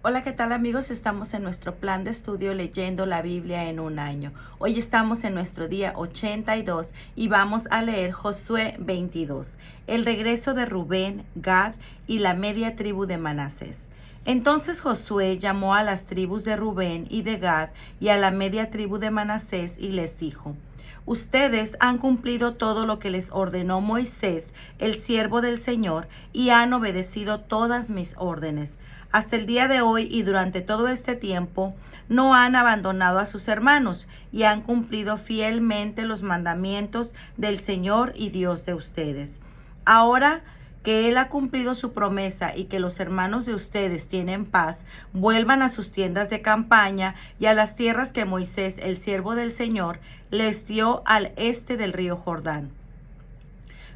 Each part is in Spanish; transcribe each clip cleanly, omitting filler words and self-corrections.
Hola, ¿qué tal amigos? Estamos en nuestro plan de estudio leyendo la Biblia en un año. Hoy estamos en nuestro día 82 y vamos a leer Josué 22, el regreso de Rubén, Gad y la media tribu de Manasés. Entonces Josué llamó a las tribus de Rubén y de Gad y a la media tribu de Manasés y les dijo: Ustedes han cumplido todo lo que les ordenó Moisés, el siervo del Señor, y han obedecido todas mis órdenes. Hasta el día de hoy y durante todo este tiempo no han abandonado a sus hermanos y han cumplido fielmente los mandamientos del Señor y Dios de ustedes. Ahora que Él ha cumplido su promesa y que los hermanos de ustedes tienen paz, vuelvan a sus tiendas de campaña y a las tierras que Moisés, el siervo del Señor, les dio al este del río Jordán.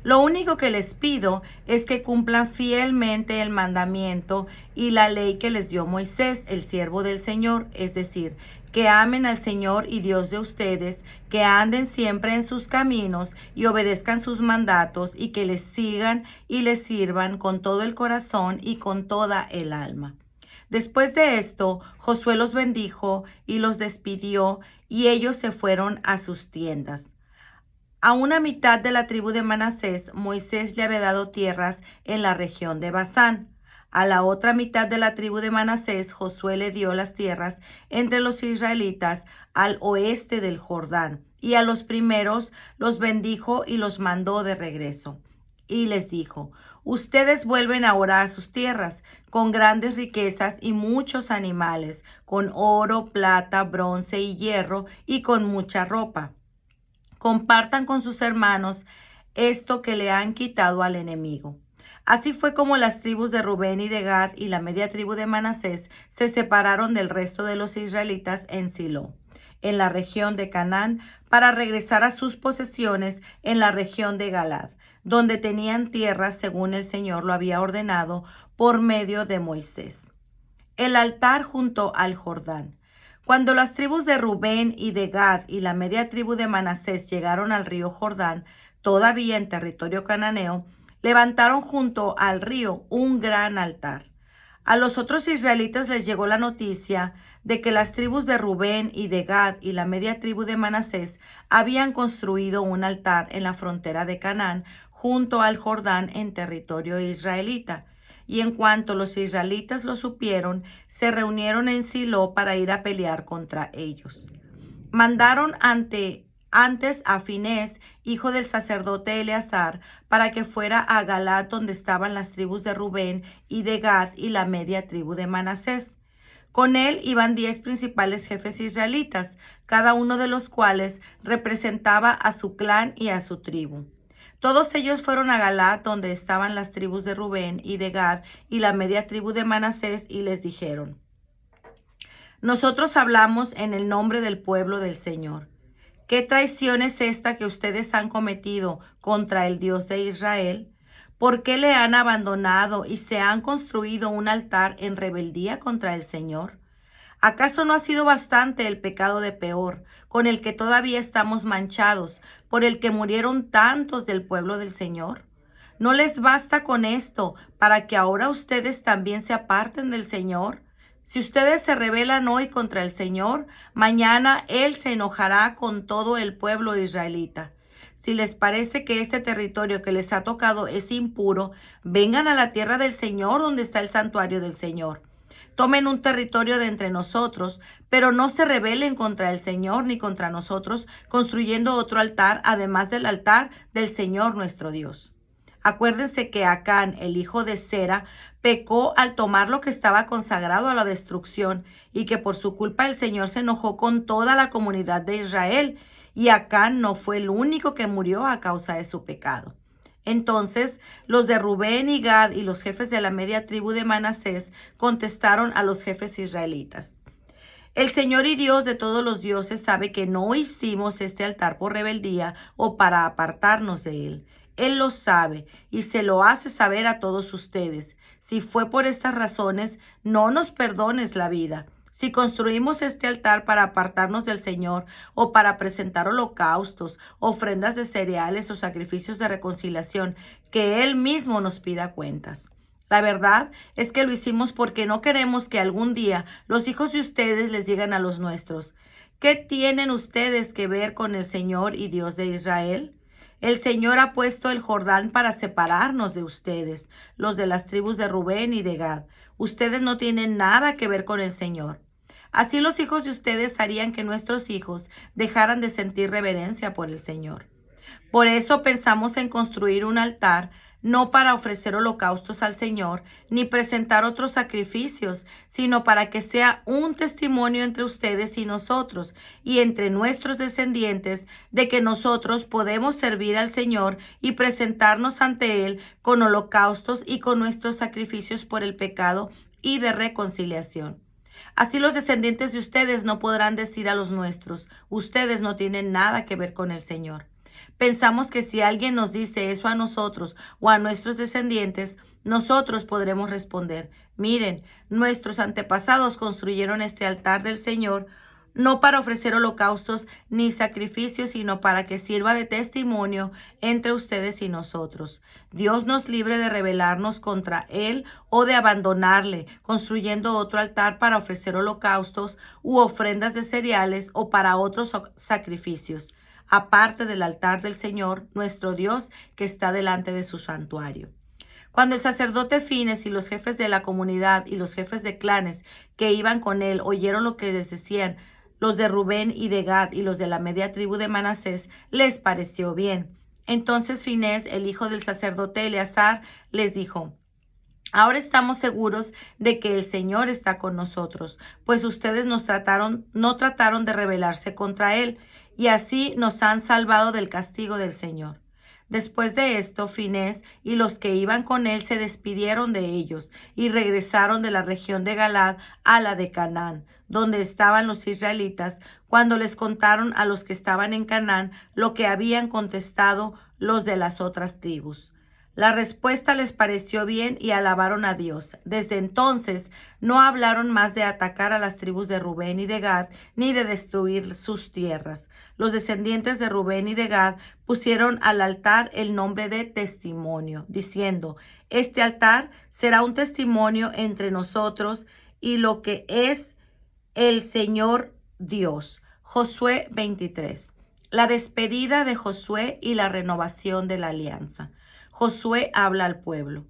Lo único que les pido es que cumplan fielmente el mandamiento y la ley que les dio Moisés, el siervo del Señor, es decir, que amen al Señor y Dios de ustedes, que anden siempre en sus caminos y obedezcan sus mandatos y que les sigan y les sirvan con todo el corazón y con toda el alma. Después de esto, Josué los bendijo y los despidió, y ellos se fueron a sus tiendas. A una mitad de la tribu de Manasés, Moisés le había dado tierras en la región de Basán. A la otra mitad de la tribu de Manasés, Josué le dio las tierras entre los israelitas al oeste del Jordán. Y a los primeros los bendijo y los mandó de regreso. Y les dijo: Ustedes vuelven ahora a sus tierras, con grandes riquezas y muchos animales, con oro, plata, bronce y hierro, y con mucha ropa. Compartan con sus hermanos esto que le han quitado al enemigo. Así fue como las tribus de Rubén y de Gad y la media tribu de Manasés se separaron del resto de los israelitas en Silo, en la región de Canaán, para regresar a sus posesiones en la región de Galad, donde tenían tierras según el Señor lo había ordenado por medio de Moisés. El altar junto al Jordán. Cuando las tribus de Rubén y de Gad y la media tribu de Manasés llegaron al río Jordán, todavía en territorio cananeo, levantaron junto al río un gran altar. A los otros israelitas les llegó la noticia de que las tribus de Rubén y de Gad y la media tribu de Manasés habían construido un altar en la frontera de Canaán junto al Jordán en territorio israelita. Y en cuanto los israelitas lo supieron, se reunieron en Silo para ir a pelear contra ellos. Mandaron antes a Finés, hijo del sacerdote Eleazar, para que fuera a Galat, donde estaban las tribus de Rubén y de Gad y la media tribu de Manasés. Con él iban 10 principales jefes israelitas, cada uno de los cuales representaba a su clan y a su tribu. Todos ellos fueron a Galat, donde estaban las tribus de Rubén y de Gad y la media tribu de Manasés, y les dijeron: Nosotros hablamos en el nombre del pueblo del Señor. ¿Qué traición es esta que ustedes han cometido contra el Dios de Israel? ¿Por qué le han abandonado y se han construido un altar en rebeldía contra el Señor? ¿Acaso no ha sido bastante el pecado de Peor, con el que todavía estamos manchados, por el que murieron tantos del pueblo del Señor? ¿No les basta con esto para que ahora ustedes también se aparten del Señor? Si ustedes se rebelan hoy contra el Señor, mañana Él se enojará con todo el pueblo israelita. Si les parece que este territorio que les ha tocado es impuro, vengan a la tierra del Señor, donde está el santuario del Señor. Tomen un territorio de entre nosotros, pero no se rebelen contra el Señor ni contra nosotros, construyendo otro altar, además del altar del Señor nuestro Dios. Acuérdense que Acán, el hijo de Zera, pecó al tomar lo que estaba consagrado a la destrucción, y que por su culpa el Señor se enojó con toda la comunidad de Israel, y Acán no fue el único que murió a causa de su pecado. Entonces los de Rubén y Gad y los jefes de la media tribu de Manasés contestaron a los jefes israelitas: El Señor y Dios de todos los dioses sabe que no hicimos este altar por rebeldía o para apartarnos de él. Él lo sabe y se lo hace saber a todos ustedes. Si fue por estas razones, no nos perdones la vida. Si construimos este altar para apartarnos del Señor o para presentar holocaustos, ofrendas de cereales o sacrificios de reconciliación, que Él mismo nos pida cuentas. La verdad es que lo hicimos porque no queremos que algún día los hijos de ustedes les digan a los nuestros: ¿qué tienen ustedes que ver con el Señor y Dios de Israel? El Señor ha puesto el Jordán para separarnos de ustedes, los de las tribus de Rubén y de Gad. Ustedes no tienen nada que ver con el Señor. Así los hijos de ustedes harían que nuestros hijos dejaran de sentir reverencia por el Señor. Por eso pensamos en construir un altar, no para ofrecer holocaustos al Señor, ni presentar otros sacrificios, sino para que sea un testimonio entre ustedes y nosotros, y entre nuestros descendientes, de que nosotros podemos servir al Señor y presentarnos ante Él con holocaustos y con nuestros sacrificios por el pecado y de reconciliación. Así los descendientes de ustedes no podrán decir a los nuestros: ustedes no tienen nada que ver con el Señor. Pensamos que si alguien nos dice eso a nosotros o a nuestros descendientes, nosotros podremos responder: miren, nuestros antepasados construyeron este altar del Señor no para ofrecer holocaustos ni sacrificios, sino para que sirva de testimonio entre ustedes y nosotros. Dios nos libre de rebelarnos contra Él o de abandonarle, construyendo otro altar para ofrecer holocaustos u ofrendas de cereales o para otros sacrificios, aparte del altar del Señor, nuestro Dios, que está delante de su santuario. Cuando el sacerdote Fines y los jefes de la comunidad y los jefes de clanes que iban con él oyeron lo que les decían los de Rubén y de Gad y los de la media tribu de Manasés, les pareció bien. Entonces Finés, el hijo del sacerdote Eleazar, les dijo: ahora estamos seguros de que el Señor está con nosotros, pues ustedes no trataron de rebelarse contra Él, y así nos han salvado del castigo del Señor. Después de esto, Finés y los que iban con él se despidieron de ellos y regresaron de la región de Galaad a la de Canaán, donde estaban los israelitas, cuando les contaron a los que estaban en Canaán lo que habían contestado los de las otras tribus. La respuesta les pareció bien y alabaron a Dios. Desde entonces no hablaron más de atacar a las tribus de Rubén y de Gad, ni de destruir sus tierras. Los descendientes de Rubén y de Gad pusieron al altar el nombre de Testimonio, diciendo: este altar será un testimonio entre nosotros y lo que es el Señor Dios. Josué 23. La despedida de Josué y la renovación de la alianza. Josué habla al pueblo.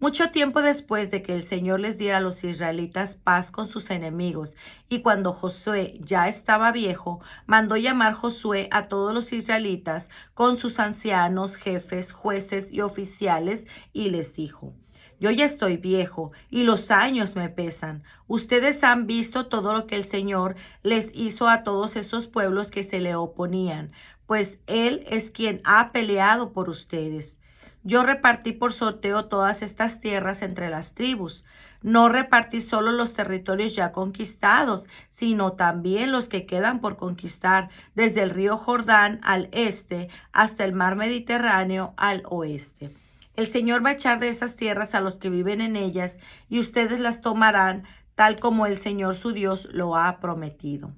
Mucho tiempo después de que el Señor les diera a los israelitas paz con sus enemigos, y cuando Josué ya estaba viejo, mandó llamar Josué a todos los israelitas con sus ancianos, jefes, jueces y oficiales, y les dijo: yo ya estoy viejo y los años me pesan. Ustedes han visto todo lo que el Señor les hizo a todos esos pueblos que se le oponían, pues Él es quien ha peleado por ustedes. Yo repartí por sorteo todas estas tierras entre las tribus. No repartí solo los territorios ya conquistados, sino también los que quedan por conquistar, desde el río Jordán al este hasta el mar Mediterráneo al oeste. El Señor va a echar de esas tierras a los que viven en ellas, y ustedes las tomarán, tal como el Señor su Dios lo ha prometido.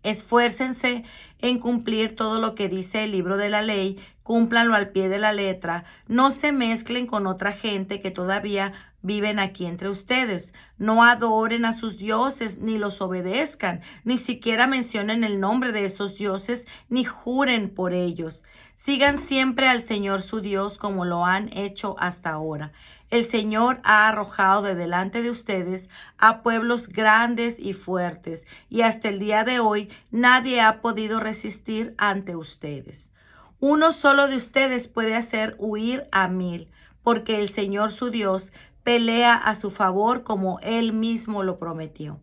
Esfuércense en cumplir todo lo que dice el libro de la ley, cúmplanlo al pie de la letra, no se mezclen con otra gente que todavía viven aquí entre ustedes, no adoren a sus dioses ni los obedezcan, ni siquiera mencionen el nombre de esos dioses ni juren por ellos. Sigan siempre al Señor su Dios como lo han hecho hasta ahora. El Señor ha arrojado de delante de ustedes a pueblos grandes y fuertes, y hasta el día de hoy nadie ha podido resistir ante ustedes. Uno solo de ustedes puede hacer huir a 1000, porque el Señor su Dios pelea a su favor como Él mismo lo prometió.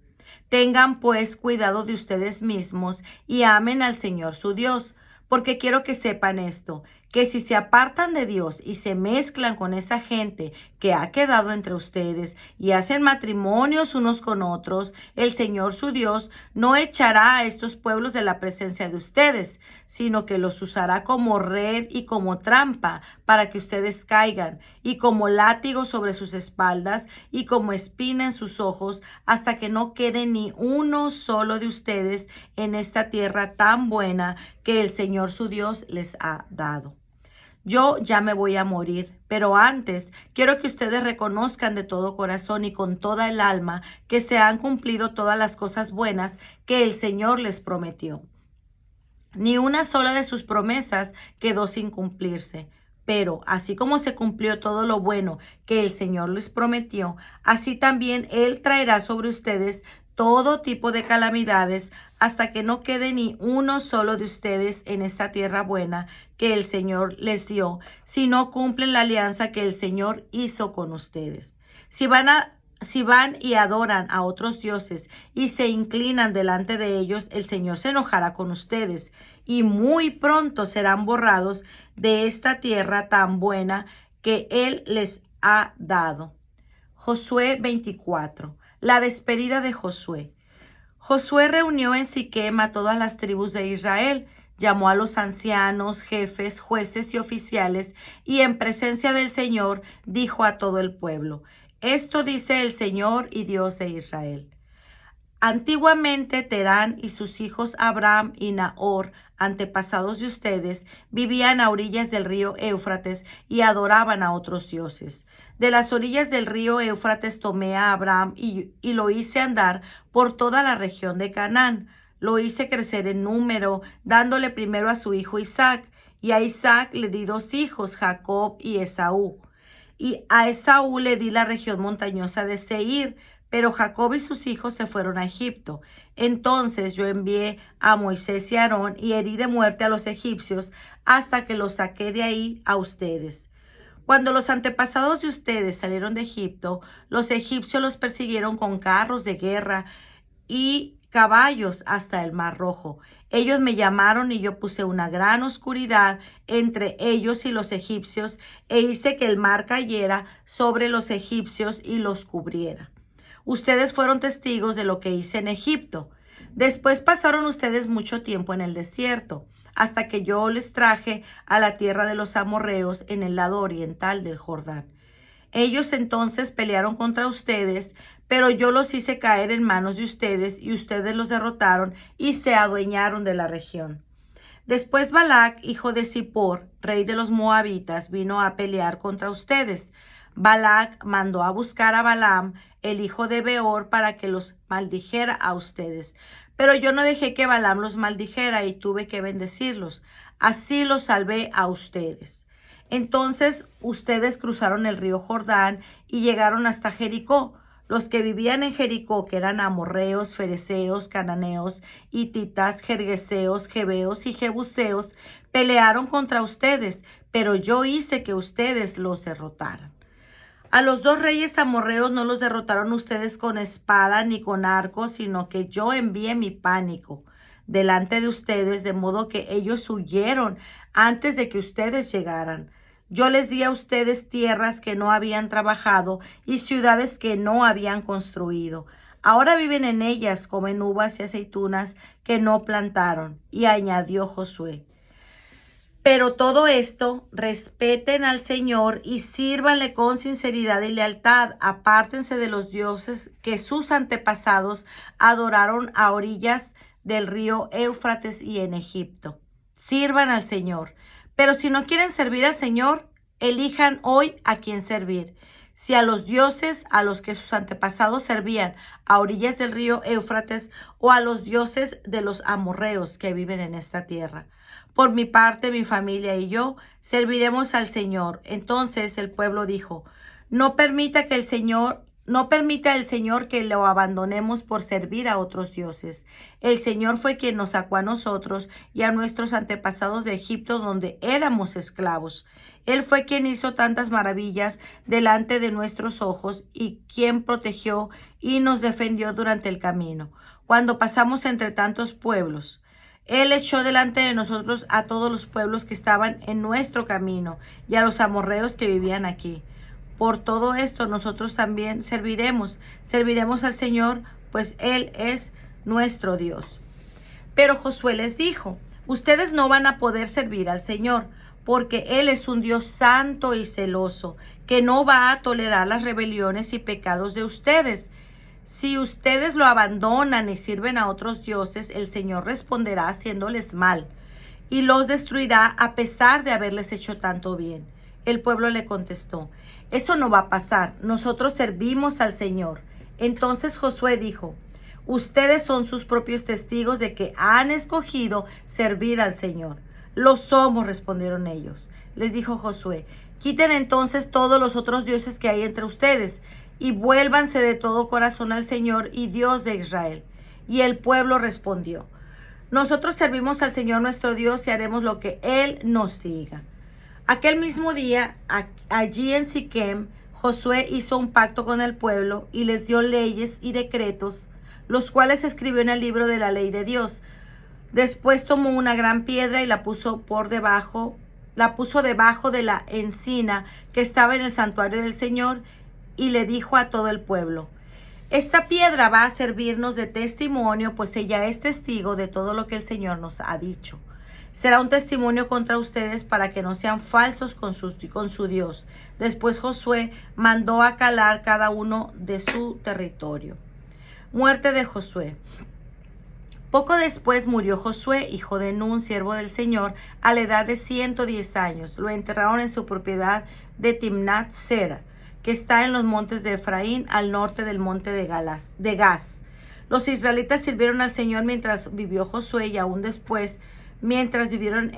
Tengan pues cuidado de ustedes mismos y amen al Señor su Dios, porque quiero que sepan esto, que si se apartan de Dios y se mezclan con esa gente que ha quedado entre ustedes y hacen matrimonios unos con otros, el Señor su Dios no echará a estos pueblos de la presencia de ustedes, sino que los usará como red y como trampa para que ustedes caigan, y como látigo sobre sus espaldas y como espina en sus ojos, hasta que no quede ni uno solo de ustedes en esta tierra tan buena que el Señor su Dios les ha dado. Yo ya me voy a morir, pero antes quiero que ustedes reconozcan de todo corazón y con toda el alma que se han cumplido todas las cosas buenas que el Señor les prometió. Ni una sola de sus promesas quedó sin cumplirse. Pero así como se cumplió todo lo bueno que el Señor les prometió, así también Él traerá sobre ustedes todo tipo de calamidades hasta que no quede ni uno solo de ustedes en esta tierra buena que el Señor les dio, si no cumplen la alianza que el Señor hizo con ustedes. Si van y adoran a otros dioses y se inclinan delante de ellos, el Señor se enojará con ustedes y muy pronto serán borrados de esta tierra tan buena que Él les ha dado. Josué 24. La despedida de Josué. Josué reunió en Siquem a todas las tribus de Israel, llamó a los ancianos, jefes, jueces y oficiales, y en presencia del Señor dijo a todo el pueblo: Esto dice el Señor y Dios de Israel. Antiguamente Terán y sus hijos Abraham y Nahor, antepasados de ustedes, vivían a orillas del río Éufrates y adoraban a otros dioses. De las orillas del río Éufrates tomé a Abraham y lo hice andar por toda la región de Canaán. Lo hice crecer en número, dándole primero a su hijo Isaac, y a Isaac le di 2 hijos, Jacob y Esaú. Y a Esaú le di la región montañosa de Seir, pero Jacob y sus hijos se fueron a Egipto. Entonces yo envié a Moisés y a Aarón y herí de muerte a los egipcios hasta que los saqué de ahí a ustedes. Cuando los antepasados de ustedes salieron de Egipto, los egipcios los persiguieron con carros de guerra y caballos hasta el Mar Rojo. Ellos me llamaron y yo puse una gran oscuridad entre ellos y los egipcios e hice que el mar cayera sobre los egipcios y los cubriera. Ustedes fueron testigos de lo que hice en Egipto. Después pasaron ustedes mucho tiempo en el desierto, hasta que yo les traje a la tierra de los amorreos en el lado oriental del Jordán. Ellos entonces pelearon contra ustedes, pero yo los hice caer en manos de ustedes y ustedes los derrotaron y se adueñaron de la región. Después Balac, hijo de Zippor, rey de los moabitas, vino a pelear contra ustedes. Balac mandó a buscar a Balaam, el hijo de Beor, para que los maldijera a ustedes. Pero yo no dejé que Balaam los maldijera y tuve que bendecirlos. Así los salvé a ustedes. Entonces ustedes cruzaron el río Jordán y llegaron hasta Jericó. Los que vivían en Jericó, que eran amorreos, fereceos, cananeos, hititas, gergeseos, jebeos y jebuseos, pelearon contra ustedes, pero yo hice que ustedes los derrotaran. A los 2 reyes amorreos no los derrotaron ustedes con espada ni con arco, sino que yo envié mi pánico delante de ustedes, de modo que ellos huyeron antes de que ustedes llegaran. Yo les di a ustedes tierras que no habían trabajado y ciudades que no habían construido. Ahora viven en ellas, comen uvas y aceitunas que no plantaron. Y añadió Josué: Pero todo esto, respeten al Señor y sírvanle con sinceridad y lealtad. Apártense de los dioses que sus antepasados adoraron a orillas del río Éufrates y en Egipto. Sirvan al Señor. Pero si no quieren servir al Señor, elijan hoy a quién servir. Si a los dioses a los que sus antepasados servían a orillas del río Éufrates, o a los dioses de los amorreos que viven en esta tierra. Por mi parte, mi familia y yo serviremos al Señor. Entonces el pueblo dijo: No permita el Señor que lo abandonemos por servir a otros dioses. El Señor fue quien nos sacó a nosotros y a nuestros antepasados de Egipto, donde éramos esclavos. Él fue quien hizo tantas maravillas delante de nuestros ojos y quien protegió y nos defendió durante el camino, cuando pasamos entre tantos pueblos. Él echó delante de nosotros a todos los pueblos que estaban en nuestro camino y a los amorreos que vivían aquí. Por todo esto nosotros también serviremos al Señor, pues Él es nuestro Dios. Pero Josué les dijo: Ustedes no van a poder servir al Señor, porque Él es un Dios santo y celoso, que no va a tolerar las rebeliones y pecados de ustedes. Si ustedes lo abandonan y sirven a otros dioses, el Señor responderá haciéndoles mal. y los destruirá a pesar de haberles hecho tanto bien. El pueblo le contestó: eso no va a pasar, nosotros servimos al Señor. Entonces Josué dijo: ustedes son sus propios testigos de que han escogido servir al Señor. Lo somos, respondieron ellos. Les dijo Josué: quiten entonces todos los otros dioses que hay entre ustedes y vuélvanse de todo corazón al Señor y Dios de Israel. Y el pueblo respondió: nosotros servimos al Señor nuestro Dios y haremos lo que Él nos diga. Aquel mismo día, allí en Siquem, Josué hizo un pacto con el pueblo y les dio leyes y decretos, los cuales escribió en el libro de la ley de Dios. Después tomó una gran piedra y la puso debajo de la encina que estaba en el santuario del Señor, y le dijo a todo el pueblo: esta piedra va a servirnos de testimonio, pues ella es testigo de todo lo que el Señor nos ha dicho. Será un testimonio contra ustedes para que no sean falsos con su Dios. Después Josué mandó a calar cada uno de su territorio. Muerte de Josué. Poco después murió Josué, hijo de Nun, siervo del Señor, a la edad de 110 años. Lo enterraron en su propiedad de Timnat Sera, que está en los montes de Efraín, al norte del monte de Gaz. Los israelitas sirvieron al Señor mientras vivió Josué, y aún después, mientras vivieron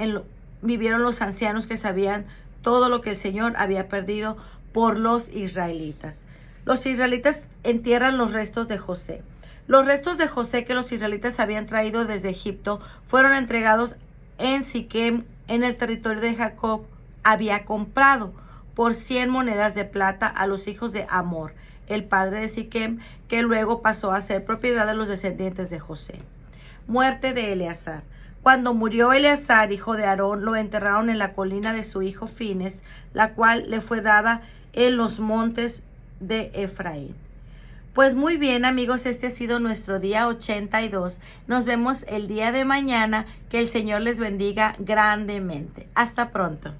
los ancianos que sabían todo lo que el Señor había perdido por los israelitas. Los israelitas entierran los restos de José. Los restos de José que los israelitas habían traído desde Egipto fueron entregados en Siquem, en el territorio de Jacob había comprado por 100 monedas de plata a los hijos de Hamor, el padre de Siquem, que luego pasó a ser propiedad de los descendientes de José. Muerte de Eleazar. Cuando murió Eleazar, hijo de Aarón, lo enterraron en la colina de su hijo Fines, la cual le fue dada en los montes de Efraín. Pues muy bien, amigos, este ha sido nuestro día 82. Nos vemos el día de mañana. Que el Señor les bendiga grandemente. Hasta pronto.